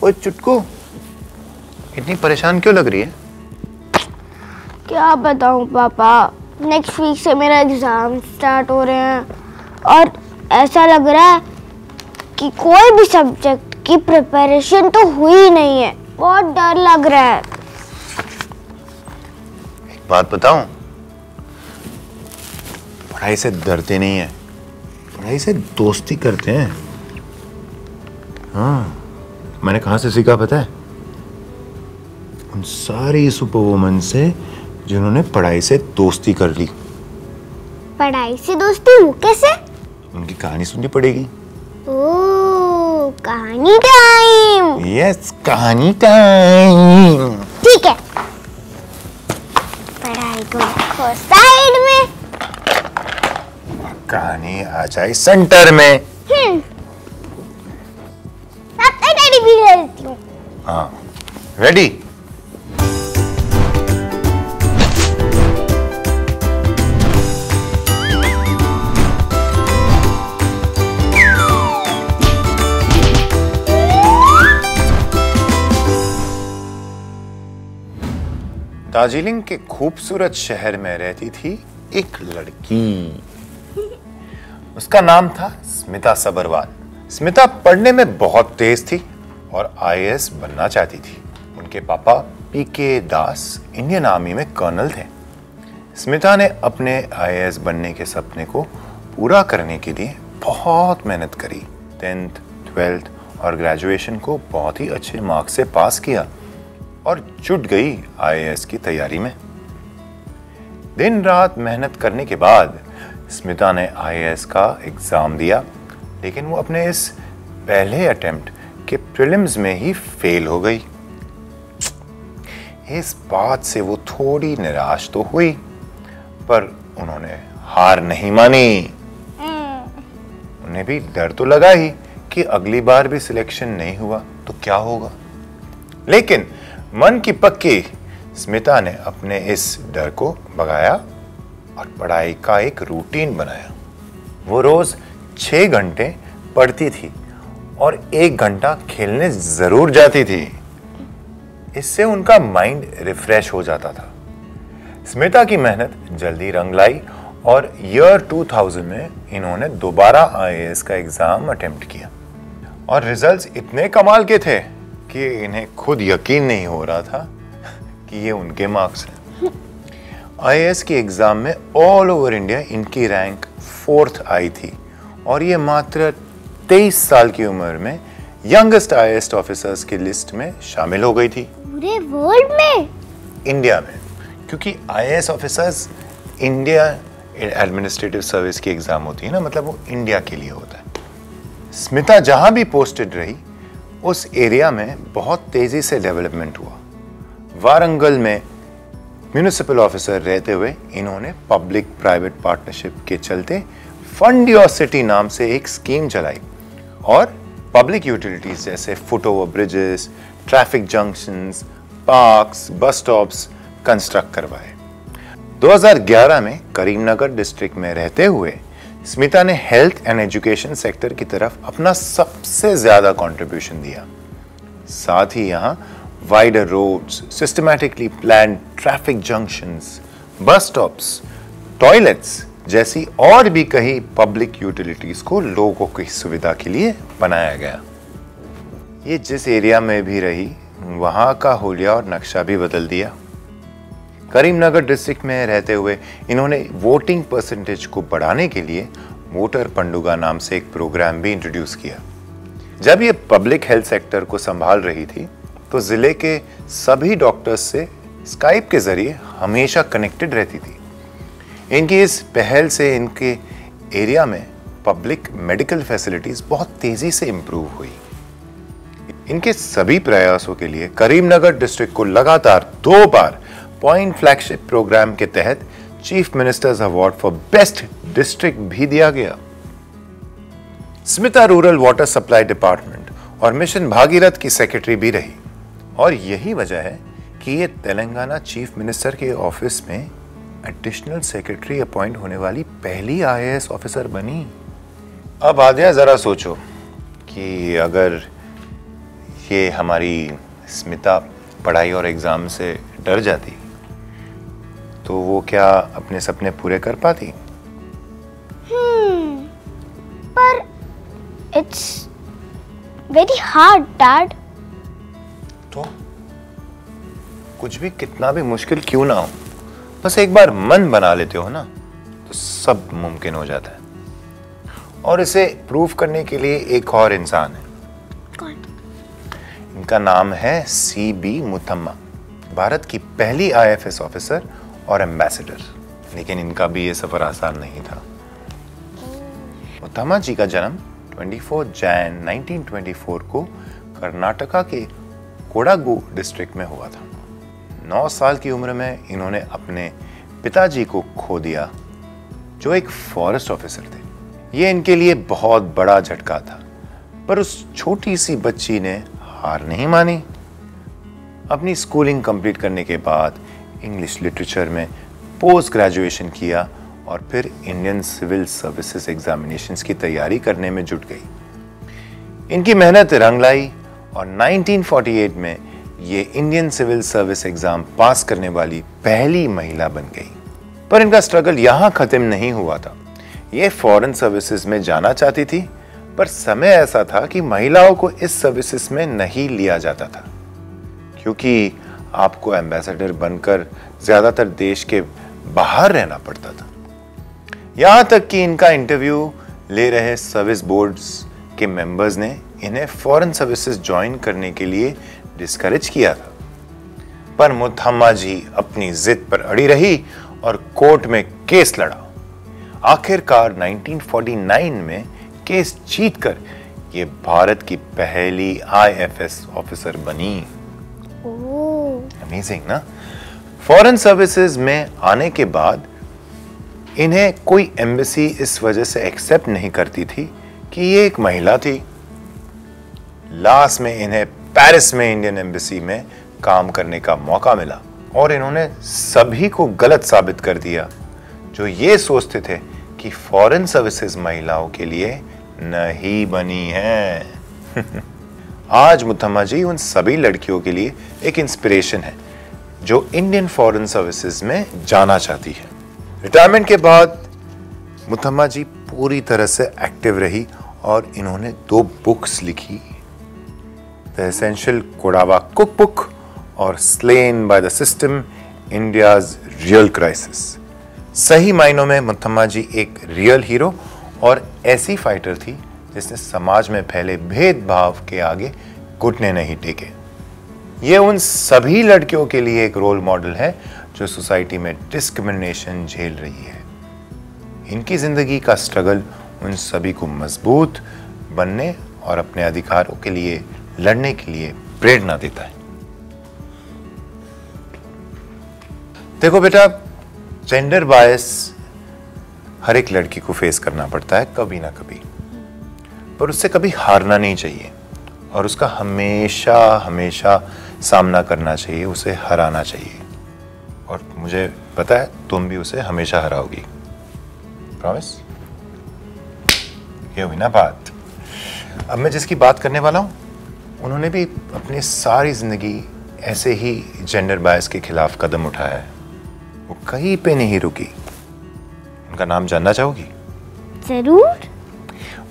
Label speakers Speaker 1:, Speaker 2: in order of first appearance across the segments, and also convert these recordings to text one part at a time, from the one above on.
Speaker 1: ओए चुटकू, इतनी परेशान क्यों लग रही है?
Speaker 2: क्या बताऊं पापा, नेक्स्ट वीक से मेरा एग्जाम स्टार्ट हो रहे हैं और ऐसा लग रहा है कि कोई भी सब्जेक्ट की प्रिपरेशन तो हुई नहीं है। बहुत डर लग रहा है।
Speaker 1: एक बात बताऊं, पढ़ाई से डरते नहीं है, पढ़ाई से दोस्ती करते हैं। हाँ, मैंने कहां से सीखा पता है? उन सारी सुपर वुमन से जिन्होंने पढ़ाई से दोस्ती कर ली।
Speaker 2: पढ़ाई से दोस्ती वो कैसे?
Speaker 1: उनकी कहानी सुननी पड़ेगी।
Speaker 2: ओह, कहानी टाइम।
Speaker 1: यस, कहानी टाइम।
Speaker 2: ठीक है, पढ़ाई को रखो साइड में,
Speaker 1: कहानी आ जाए सेंटर में।
Speaker 2: अपने डैडी भी ले लेती हूँ।
Speaker 1: हाँ, रेडी? दार्जिलिंग के खूबसूरत शहर में रहती थी एक लड़की। उसका नाम था स्मिता सबरवाल। स्मिता पढ़ने में बहुत तेज थी और आईएएस बनना चाहती थी। उनके पापा पीके दास इंडियन आर्मी में कर्नल थे। स्मिता ने अपने आईएएस बनने के सपने को पूरा करने के लिए बहुत मेहनत करी। 10th, 12th और ग्रेजुएशन को बहुत ही अच्छे मार्क्स से पास किया और जुट गई आईएएस की तैयारी में। दिन रात मेहनत करने के बाद स्मिता ने आईएएस का एग्जाम दिया, लेकिन वो अपने इस पहले अटेम्प्ट के प्रीलिम्स में ही फेल हो गई। इस बात से वो थोड़ी निराश तो हुई, पर उन्होंने हार नहीं मानी। उन्हें भी डर तो लगा ही कि अगली बार भी सिलेक्शन नहीं हुआ तो क्या होगा, लेकिन मन की पक्की स्मिता ने अपने इस डर को भगाया और पढ़ाई का एक रूटीन बनाया। वो रोज 6 घंटे पढ़ती थी और 1 घंटा खेलने जरूर जाती थी। इससे उनका माइंड रिफ्रेश हो जाता था। स्मिता की मेहनत जल्दी रंग लाई और ईयर 2000 में इन्होंने दोबारा आईएएस का एग्जाम अटेम्प्ट किया और रिजल्ट्स इतने कमाल के थे कि इन्हें खुद यकीन नहीं हो रहा था कि ये उनके मार्क्स हैं। आईएएस के एग्जाम में ऑल ओवर इंडिया इनकी रैंक 4th आई थी और ये मात्र 23 साल की उम्र में यंगेस्ट आईएएस ऑफिसर्स की लिस्ट में शामिल हो गई थी।
Speaker 2: पूरे वर्ल्ड में?
Speaker 1: इंडिया में, क्योंकि IAS officers India administrative service की एग्जाम होती है ना, मतलब वो इंडिया के लिए होता है। स्मिता जहां भी पोस्टेड रही उस एरिया में बहुत तेजी से डेवलपमेंट हुआ। वारंगल में म्युनिसिपल ऑफिसर रहते हुए इन्होंने पब्लिक प्राइवेट पार्टनरशिप के चलते फंड योर सिटी नाम से एक स्कीम चलाई और पब्लिक यूटिलिटीज जैसे foot over bridges, traffic junctions, parks, bus stops construct करवाए। 2011 में करीमनगर डिस्ट्रिक्ट में रहते हुए स्मिता ने हेल्थ एंड एजुकेशन सेक्टर की तरफ अपना सबसे ज्यादा कंट्रीब्यूशन दिया। साथ ही यहां wider roads, systematically planned traffic junctions, bus stops, toilets जैसी और भी कई पब्लिक यूटिलिटीज को लोगों की सुविधा के लिए बनाया गया। ये जिस एरिया में भी रही वहां का हुलिया और नक्शा भी बदल दिया। करीमनगर डिस्ट्रिक्ट में रहते हुए इन्होंने वोटिंग परसेंटेज को बढ़ाने के लिए वोटर पंडुगा नाम से एक प्रोग्राम भी इंट्रोड्यूस किया। जब ये पब्लिक हेल्थ सेक्टर को संभाल रही थी तो जिले के सभी डॉक्टर्स से स्काइप के जरिए हमेशा कनेक्टेड रहती थी। इनकी इस पहल से इनके एरिया में पब्लिक मेडिकल फैसिलिटीज बहुत तेजी से इंप्रूव हुई। इनके सभी प्रयासों के लिए करीमनगर डिस्ट्रिक्ट को लगातार 2 बार पॉइंट फ्लैगशिप प्रोग्राम के तहत chief ministers award for best district भी दिया गया। Smita rural water supply department और मिशन भागीरथ की सेक्रेटरी भी रही और यही वजह है कि ये तेलंगाना चीफ मिनिस्टर के ऑफिस में एडिशनल सेक्रेटरी अपॉइंट होने वाली पहली आईएएस ऑफिसर बनी। अब आद्या जरा सोचो कि अगर ये हमारी स्मिता पढ़ाई और एग्जाम से डर जाती तो वो क्या अपने सपने पूरे कर पाती?
Speaker 2: पर इट्स वेरी हार्ड डैड।
Speaker 1: तो कुछ भी कितना भी मुश्किल क्यों ना हो, बस एक बार मन बना लेते हो ना तो सब मुमकिन हो जाता है। और इसे प्रूव करने के लिए एक और इंसान है।
Speaker 2: कौन?
Speaker 1: इनका नाम है सीबी मुथम्मा, भारत की पहली आईएफएस ऑफिसर और एम्बेसडर। लेकिन इनका भी ये सफर आसान नहीं था। मुथम्मा जी का जन्म 24 जैन 1924 को कर्नाटका के कोडागु डिस्ट्रिक्ट में हुआ था। 9 साल की उम्र में इन्होंने अपने पिताजी को खो दिया, जो एक फॉरेस्ट ऑफिसर थे। ये इनके लिए बहुत बड़ा झटका था, पर उस छोटी सी बच्ची ने हार नहीं मानी। अपनी स्कूलिंग कंप्लीट करने के बाद इंग्लिश लिटरेचर में पोस्ट ग्रेजुएशन किया और फिर इंडियन सिविल सर्विसेज एग्जामिनेशंस की तैयारी करने में जुट गई। इनकी मेहनत रंग लाई और 1948 में ये Indian civil service exam pass करने वाली पहली महिला बन गई। पर इनका स्ट्रगल यहां खत्म नहीं हुआ था। ये फॉरेन सर्विसेज में जाना चाहती थी, पर समय ऐसा था कि महिलाओं को इस सर्विसेज में नहीं लिया जाता था, क्योंकि आपको एम्बेसडर बनकर ज्यादातर देश के बाहर रहना पड़ता था। यहां तक कि इनका इंटरव्यू ले रहे सर्विस बोर्ड्स के मेंबर्स ने इन्हें फॉरेन सर्विसेज ज्वाइन करने के लिए डिस्करेज किया था। पर मुथम्मा जी अपनी जिद पर अड़ी रही और कोर्ट में केस लड़ा। आखिरकार 1949 में केस जीतकर ये भारत की पहली आईएफएस ऑफिसर बनी। अमेजिंग ना? फॉरेन सर्विसेज में आने के बाद इन्हें कोई एम्बेसी इस वजह से एक्सेप्ट नहीं करती थी कि ये एक महिला थी। लास्ट में इन्हें पेरिस में इंडियन एम्बेसी में काम करने का मौका मिला और इन्होंने सभी को गलत साबित कर दिया जो ये सोचते थे कि फॉरेन सर्विसेज महिलाओं के लिए नहीं बनी है। आज मुथम्मा जी उन सभी लड़कियों के लिए एक इंस्पिरेशन है जो इंडियन फॉरेन सर्विसेज में जाना चाहती है। रिटायरमेंट के बाद मुथम्मा जी पूरी तरह से एक्टिव रही और इन्होंने 2 बुक्स लिखी, द एसेंशियल कोडावा कुकबुक और slain by the system, India's real crisis. सही मायनों में मुथम्मा जी एक रियल हीरो और ऐसी फाइटर थी जिसने समाज में फैले भेदभाव के आगे घुटने नहीं टेके। ये उन सभी लड़कियों के लिए एक रोल मॉडल है जो सोसाइटी में डिस्क्रिमिनेशन झेल रही है। इनकी जिंदगी का स्ट्रगल उन सभी को मजबूत बनने और अपने अधिकारों के लिए लड़ने के लिए प्रेरणा देता है। देखो बेटा, जेंडर बायस हर एक लड़की को फेस करना पड़ता है कभी ना कभी, पर उससे कभी हारना नहीं चाहिए और उसका हमेशा हमेशा सामना करना चाहिए, उसे हराना चाहिए। और मुझे पता है तुम भी उसे हमेशा हराओगी। प्रॉमिस? ये हुई ना बात। अब मैं जिसकी बात करने वाला हूं उन्होंने भी अपनी सारी जिंदगी ऐसे ही जेंडर बायस के खिलाफ कदम उठाया है। वो कहीं पे नहीं रुकी। उनका नाम जानना चाहोगी?
Speaker 2: जरूर।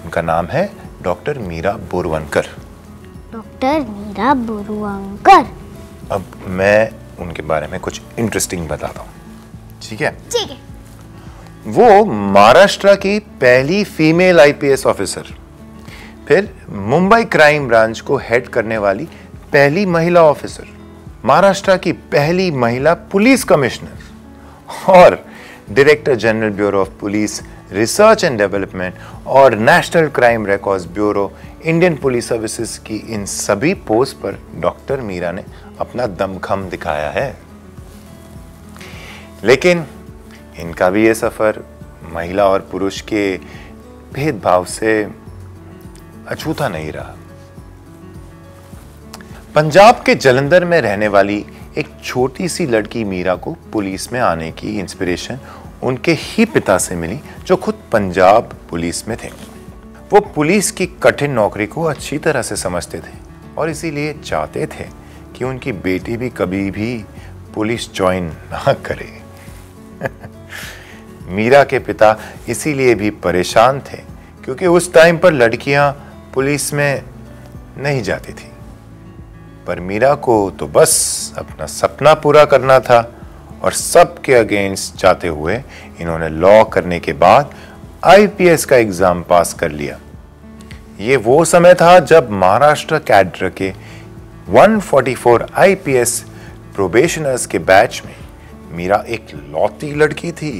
Speaker 1: उनका नाम है डॉक्टर मीरा बोरवनकर।
Speaker 2: डॉक्टर मीरा बोरवनकर।
Speaker 1: अब मैं उनके बारे में कुछ इंटरेस्टिंग बताता हूँ, ठीक है?
Speaker 2: ठीक है।
Speaker 1: वो महाराष्ट्र की पहली फीमेल आईपीएस ऑफिसर, फिर मुंबई क्राइम ब्रांच को हेड करने वाली पहली महिला ऑफिसर, महाराष्ट्र की पहली महिला पुलिस कमिश्नर और director general bureau of police research and development और national crime records bureau Indian police services की इन सभी पोस्ट पर डॉक्टर मीरा ने अपना दमखम दिखाया है। लेकिन इनका भी ये सफर महिला और पुरुष के भेदभाव से अछूता नहीं रहा। पंजाब के जलंधर में रहने वाली एक छोटी सी लड़की मीरा को पुलिस में आने की इंस्पिरेशन उनके ही पिता से मिली, जो खुद पंजाब पुलिस में थे। वो पुलिस की कठिन नौकरी को अच्छी तरह से समझते थे और इसीलिए चाहते थे कि उनकी बेटी भी कभी भी पुलिस ज्वाइन ना करे। मीरा के पिता इसीलिए भी परेशान थे क्योंकि उस टाइम पर लड़कियां पुलिस में नहीं जाती थी। पर मीरा को तो बस अपना सपना पूरा करना था और सबके अगेंस्ट जाते हुए इन्होंने लॉ करने के बाद आईपीएस का एग्जाम पास कर लिया। ये वो समय था जब महाराष्ट्र कैडर के 144 आईपीएस प्रोबेशनर्स के बैच में मीरा एक लौती लड़की थी।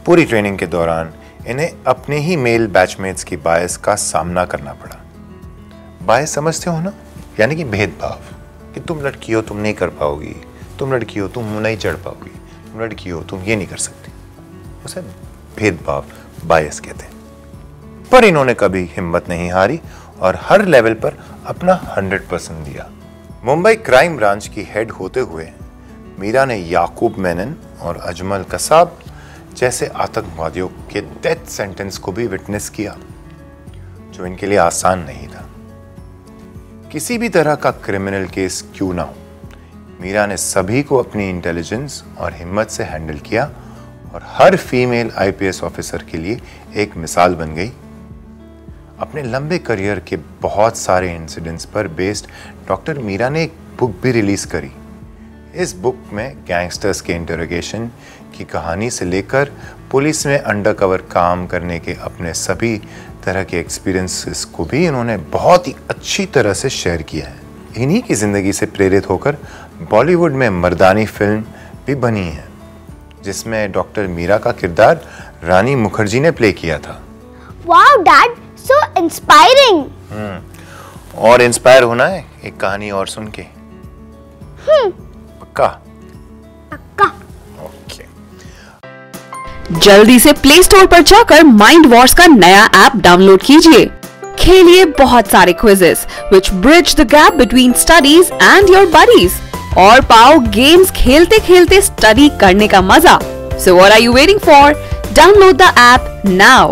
Speaker 1: पूरी ट्रेनिंग के दौरान इन्हें अपने ही मेल बैचमेट्स की बायस का सामना करना पड़ा। बायस समझते हो ना, यानी कि भेदभाव, कि तुम लड़की हो तुम नहीं कर पाओगी, तुम लड़की हो तुम नहीं चढ़ पाओगी, तुम लड़की हो तुम ये नहीं कर सकती। उसे भेदभाव, बायस कहते हैं। पर इन्होंने कभी हिम्मत नहीं हारी और हर लेवल पर अपना 100% दिया। मुंबई क्राइम ब्रांच की हेड होते हुए मीरा ने याकूब मेनन और अजमल कसाब जैसे आतंकवादियों के डेथ सेंटेंस को भी विटनेस किया, जो इनके लिए आसान नहीं था। किसी भी तरह का क्रिमिनल केस क्यों ना हो, मीरा ने सभी को अपनी इंटेलिजेंस और हिम्मत से हैंडल किया और हर फीमेल आईपीएस ऑफिसर के लिए एक मिसाल बन गई। अपने लंबे करियर के बहुत सारे इंसिडेंट्स पर बेस्ड डॉक्टर मीरा ने एक बुक भी रिलीज करी। इस बुक में गैंगस्टर्स के इंटरोगेशन की कहानी से लेकर पुलिस में अंडरकवर काम करने के अपने सभी तरह के एक्सपीरियंसेस को भी इन्होंने बहुत ही अच्छी तरह से शेयर किया है। इन्हीं की जिंदगी से प्रेरित होकर बॉलीवुड में मर्दानी फिल्म भी बनी है, जिसमें डॉक्टर मीरा का किरदार रानी मुखर्जी ने प्ले किया था।
Speaker 2: Wow dad, so inspiring.
Speaker 1: और इंस्पायर होना है एक कहानी और सुन के? पक्का? ओके।
Speaker 3: जल्दी से प्ले स्टोर पर जाकर माइंड वॉर्स का नया ऐप डाउनलोड कीजिए। खेलिए बहुत सारे quizzes which bridge the gap between studies and your buddies और पाओ गेम्स खेलते खेलते स्टडी करने का मजा। So what are you waiting for? Download the app now.